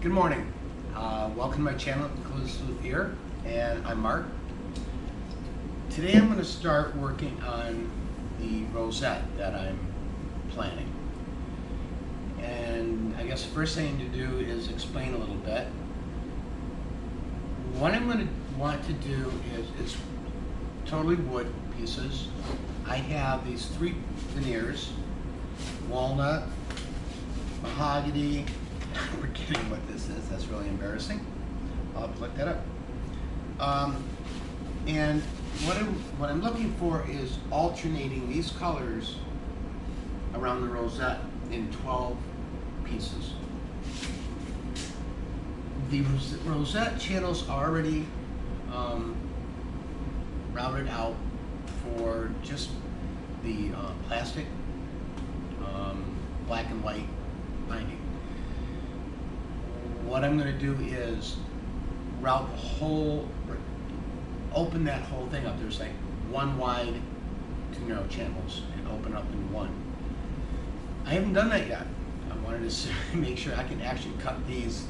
Good morning. Welcome to my channel, Inclusive here, and I'm Mark. Today I'm going to start working on the rosette that I'm planning. And I guess the first thing to do is explain a little bit. What I'm going to want to do is it's totally wood pieces. I have these three veneers: walnut, mahogany. We're kidding what this is. That's really embarrassing. I'll have to look that up. And what I'm looking for is alternating these colors around the rosette in 12 pieces. The rosette channel's already routed out for just the plastic black and white binding. What I'm going to do is route the whole, open that whole thing up. There's like one wide, two narrow channels, and open up in one. I haven't done that yet. I wanted to make sure I can actually cut these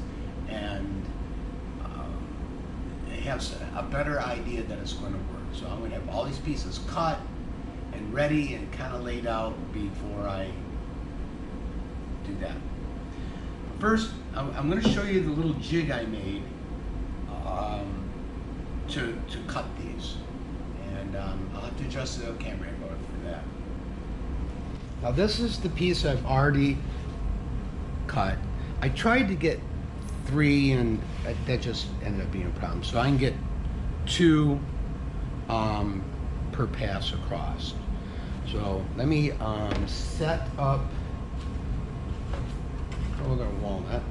and have a better idea that it's going to work. So I'm going to have all these pieces cut and ready and kind of laid out before I do that. First, I'm going to show you the little jig I made to cut these, and I'll have to adjust the camera angle for that. Now this is the piece I've already cut. I tried to get 3, and that just ended up being a problem. So I can get 2 per pass across. So let me set up our walnut.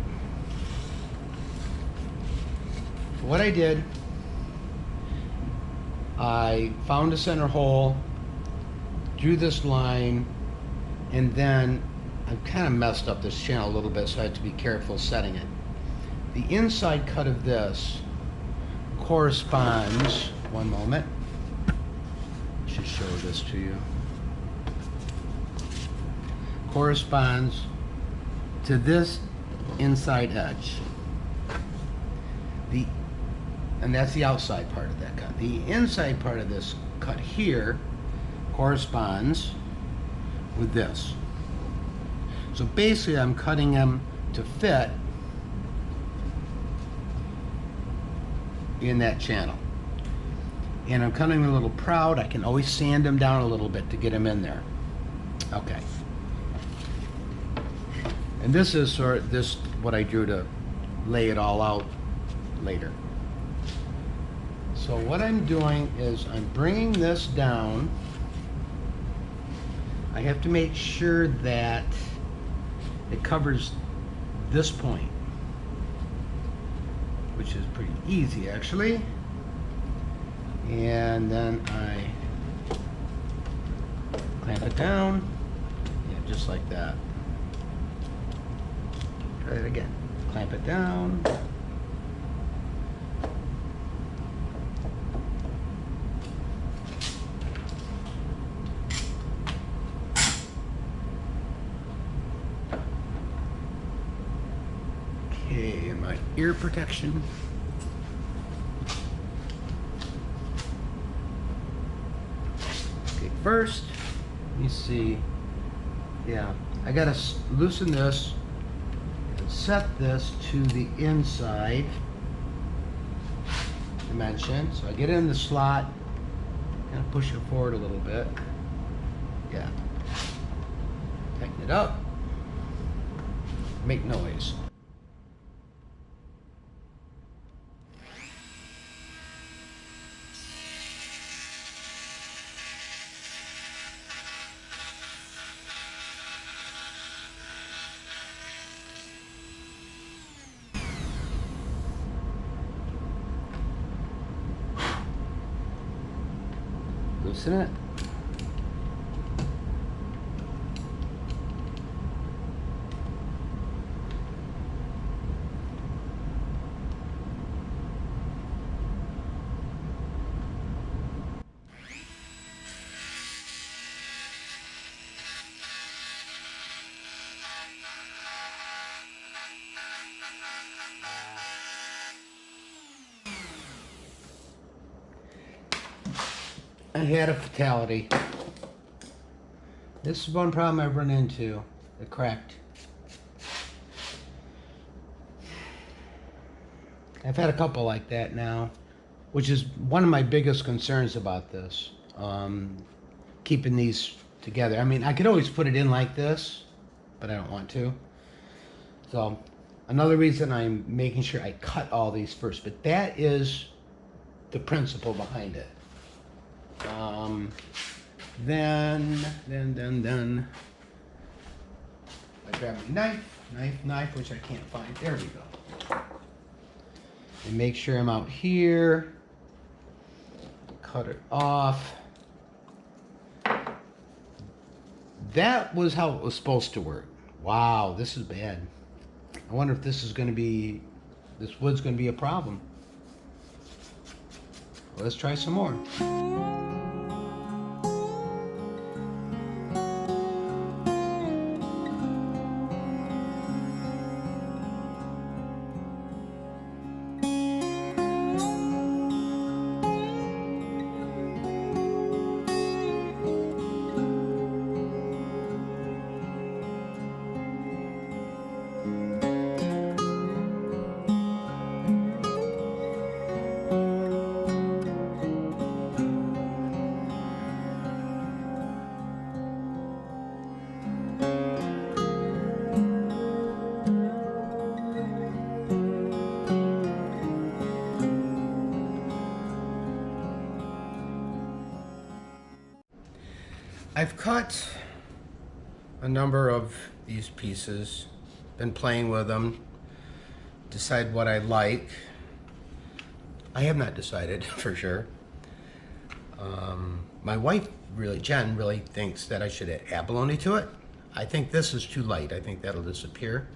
So what I did, I found a center hole, drew this line, and then I kind of messed up this channel a little bit, so I had to be careful setting it. The inside cut of this corresponds, one moment, I should show this to you, corresponds to this inside edge. And that's the outside part of that cut. The inside part of this cut here corresponds with this. So basically I'm cutting them to fit in that channel. And I'm cutting them a little proud. I can always sand them down a little bit to get them in there. Okay. And this is what I drew to lay it all out later. So what I'm doing is I'm bringing this down. I have to make sure that it covers this point, which is pretty easy actually. And then I clamp it down, yeah, just like that. Try it again. Clamp it down. Okay, and my ear protection. Okay, first, let me see. Yeah, I gotta loosen this. Set this to the inside dimension. So I get it in the slot, kind of push it forward a little bit. Yeah. Tighten it up. Make noise. Loosen it. I had a fatality. This is one problem I've run into. It cracked. I've had a couple like that now, which is one of my biggest concerns about this. Keeping these together. I mean, I could always put it in like this, but I don't want to. So, another reason I'm making sure I cut all these first, but that is the principle behind it. Then I grab my knife, which I can't find. There we go. And make sure I'm out here. Cut it off. That was how it was supposed to work. Wow, this is bad. I wonder if this wood's gonna be a problem. Let's try some more. I've cut a number of these pieces, been playing with them, decide what I like. I have not decided for sure. My wife Jen really thinks that I should add abalone to it. I think this is too light. I think that'll disappear.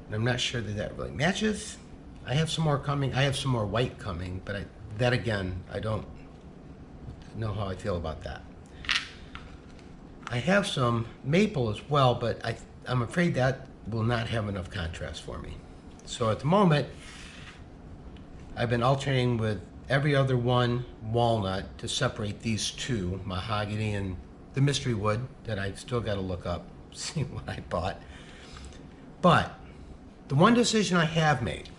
And I'm not sure that really matches. I have some more coming. I have some more white coming, but that again, I don't know how I feel about that. I have some maple as well, but I'm afraid that will not have enough contrast for me. So at the moment, I've been alternating with every other one walnut to separate these two, mahogany and the mystery wood that I still got to look up, see what I bought. But the one decision I have made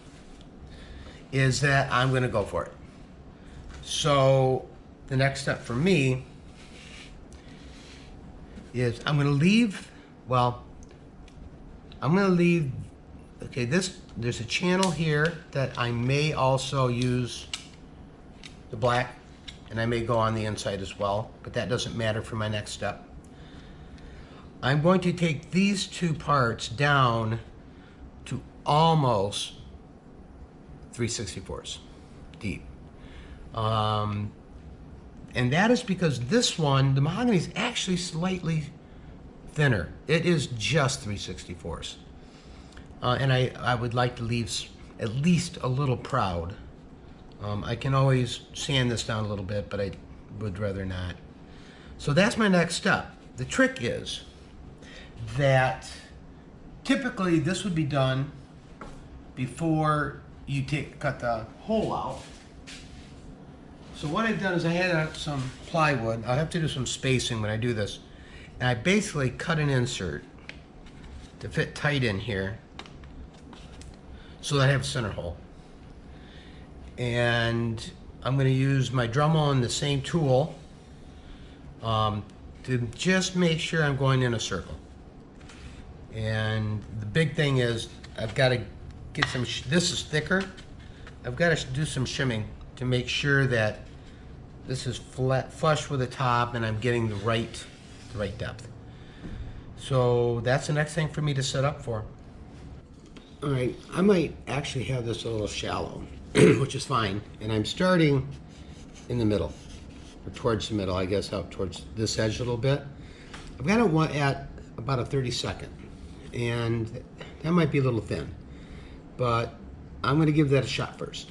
is that I'm going to go for it. So the next step for me is I'm going to leave, okay, there's a channel here that I may also use the black, and I may go on the inside as well, but that doesn't matter for my next step. I'm going to take these two parts down to almost 3/64 deep. And that is because this one, the mahogany, is actually slightly thinner. It is just 3/64. And I would like to leave at least a little proud. I can always sand this down a little bit, but I would rather not. So that's my next step. The trick is that typically this would be done before you cut the hole out. So what I've done is I had some plywood. I'll have to do some spacing when I do this. And I basically cut an insert to fit tight in here so that I have a center hole. And I'm going to use my Dremel and the same tool to just make sure I'm going in a circle. And the big thing is I've got to get some, this is thicker. I've got to do some shimming to make sure that this is flush with the top and I'm getting the right depth. So that's the next thing for me to set up for. All right, I might actually have this a little shallow, which is fine. And I'm starting in the middle, or towards the middle, I guess, out towards this edge a little bit. I've got it at about a 32nd, and that might be a little thin, but I'm going to give that a shot first.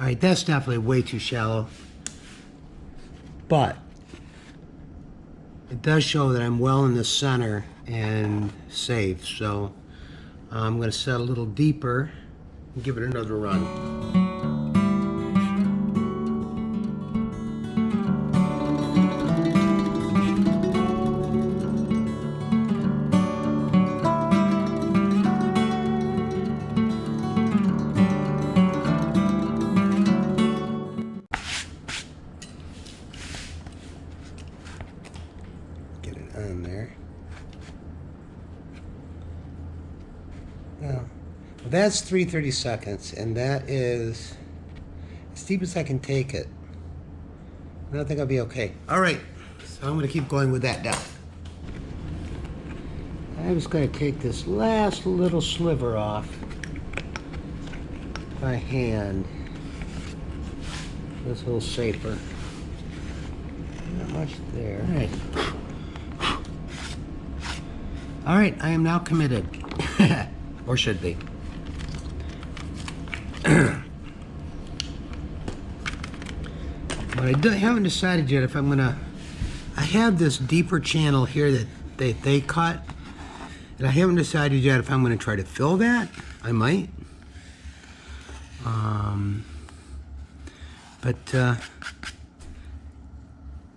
All right, that's definitely way too shallow. But it does show that I'm well in the center and safe. So I'm going to set a little deeper and give it another run. Get it on there. Now, that's 3/30 seconds, and that is as deep as I can take it. I don't think I'll be okay. All right, so I'm going to keep going with that depth. I'm just going to take this last little sliver off by hand. That's a little safer. Not much there. All right. All right, I am now committed. Or should be. But I haven't decided yet if I'm gonna. I have this deeper channel here that they cut, and I haven't decided yet if I'm gonna try to fill that. I might. But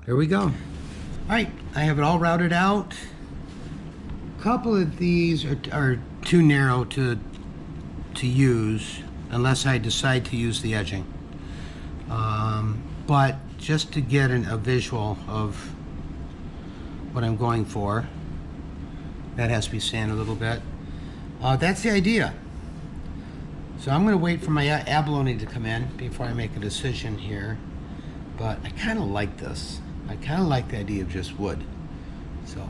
here we go. All right, I have it all routed out. A couple of these are too narrow to use unless I decide to use the edging. But just to get a visual of what I'm going for, that has to be sanded a little bit. That's the idea. So I'm going to wait for my abalone to come in before I make a decision here. But I kind of like this. I kind of like the idea of just wood. So.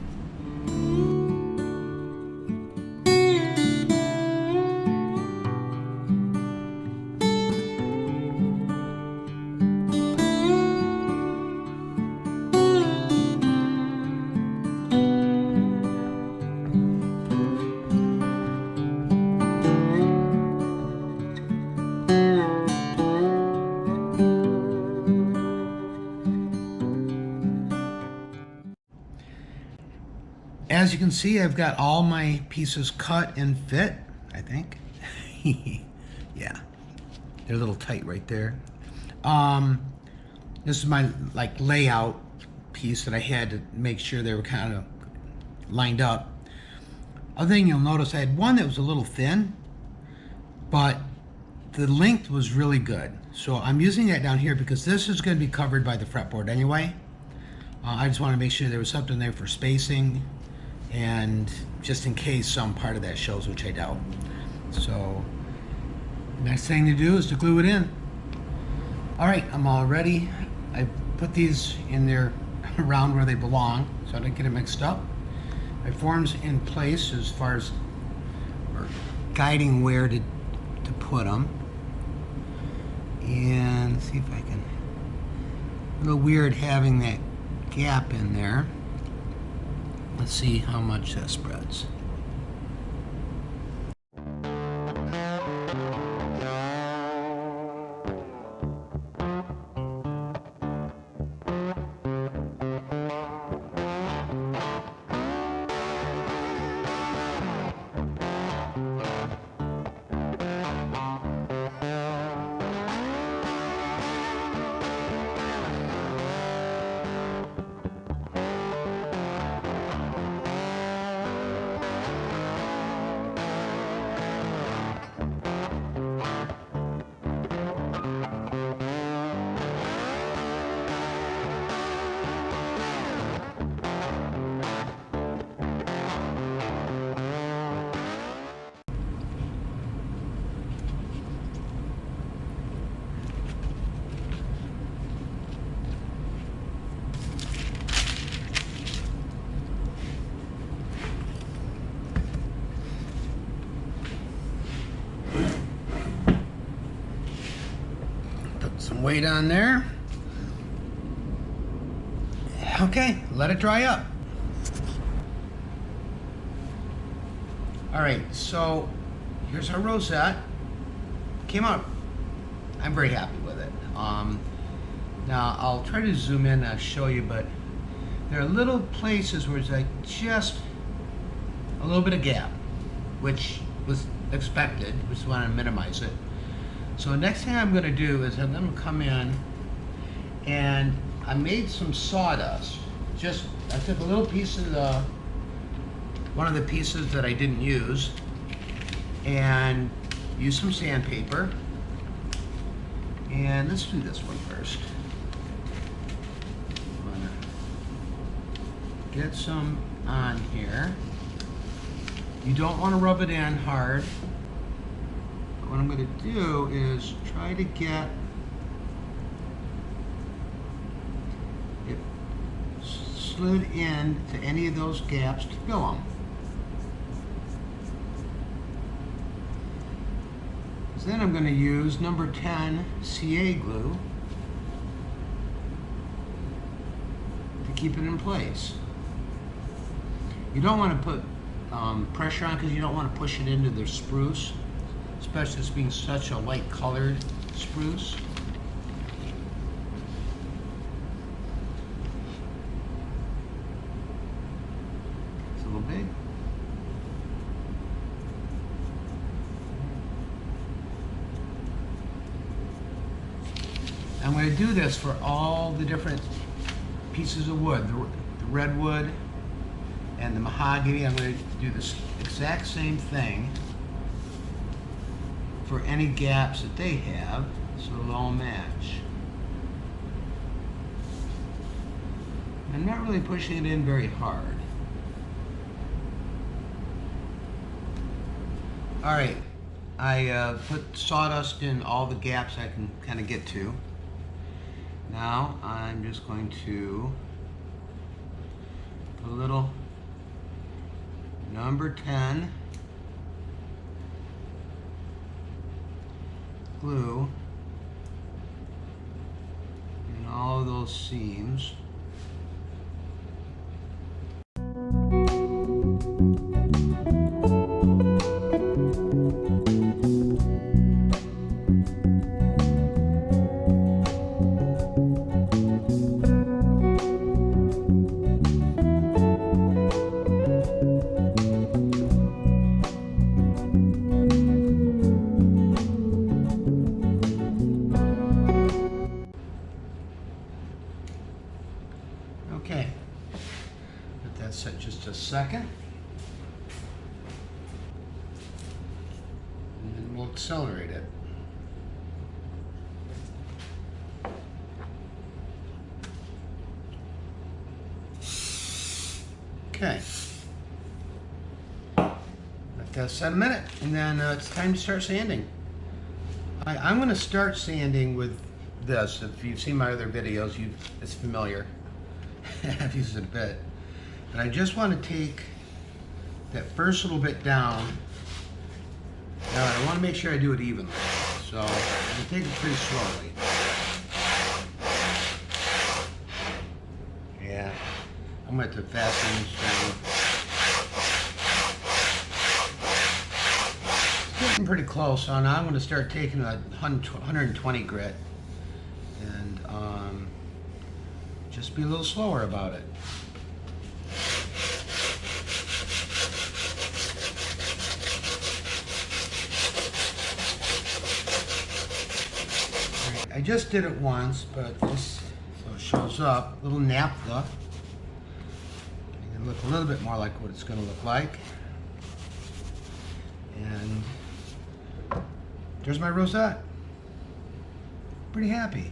As you can see, I've got all my pieces cut and fit, I think. Yeah, they're a little tight right there. This is my layout piece that I had to make sure they were kind of lined up. Other thing you'll notice, I had one that was a little thin, but the length was really good. So I'm using that down here because this is going to be covered by the fretboard anyway. I just want to make sure there was something there for spacing, and just in case some part of that shows, which I doubt. So next thing to do is to glue it in. All right, I'm all ready. I put these in there around where they belong so I don't get it mixed up. My form's in place as far as guiding where to put them. And see if I can, a little weird having that gap in there. Let's see how much that spreads. Some weight on there. Okay, let it dry up. All right, so here's our rosette. Came out, I'm very happy with it. Now I'll try to zoom in and show you, but there are little places where it's like just a little bit of gap, which was expected. We just want to minimize it. So next thing I'm going to do is I'm going to come in and I made some sawdust. I took a little piece of one of the pieces that I didn't use and used some sandpaper. And let's do this one first. I'm gonna get some on here. You don't want to rub it in hard. What I'm going to do is try to get it slid in to any of those gaps to fill them. So then I'm going to use number 10 CA glue to keep it in place. You don't want to put pressure on because you don't want to push it into the spruce, especially this being such a light colored spruce. It's a little big. I'm going to do this for all the different pieces of wood, the redwood and the mahogany. I'm going to do this exact same thing for any gaps that they have, so it'll all match. I'm not really pushing it in very hard. All right, I put sawdust in all the gaps I can kind of get to. Now I'm just going to put a little number 10 glue in all of those seams. Okay, let that set just a second, and then we'll accelerate it. Okay, let that set a minute, and then it's time to start sanding. I'm going to start sanding with this. If you've seen my other videos, it's familiar. I've used it a bit. But I just want to take that first little bit down. Now I want to make sure I do it evenly. So I'm going to take it pretty slowly. Yeah, I'm going to fasten this down. It's getting pretty close. So now I'm going to start taking a 120 grit and just be a little slower about it. Right, I just did it once, but this so it shows up little naphtha. It can look a little bit more like what it's going to look like. And there's my rosette. Pretty happy.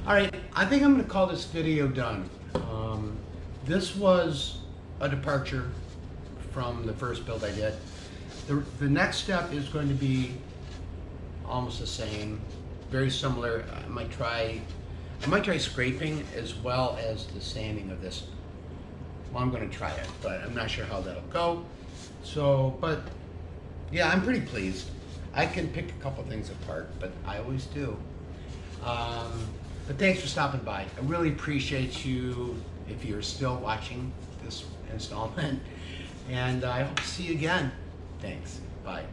All right, I think I'm going to call this video done. This was a departure from the first build I did. The next step is going to be almost the same, very similar. I might try scraping as well as the sanding of this. Well, I'm going to try it, but I'm not sure how that'll go. So, but yeah, I'm pretty pleased. I can pick a couple things apart, but I always do. But thanks for stopping by. I really appreciate you if you're still watching this installment. And I hope to see you again. Thanks. Bye.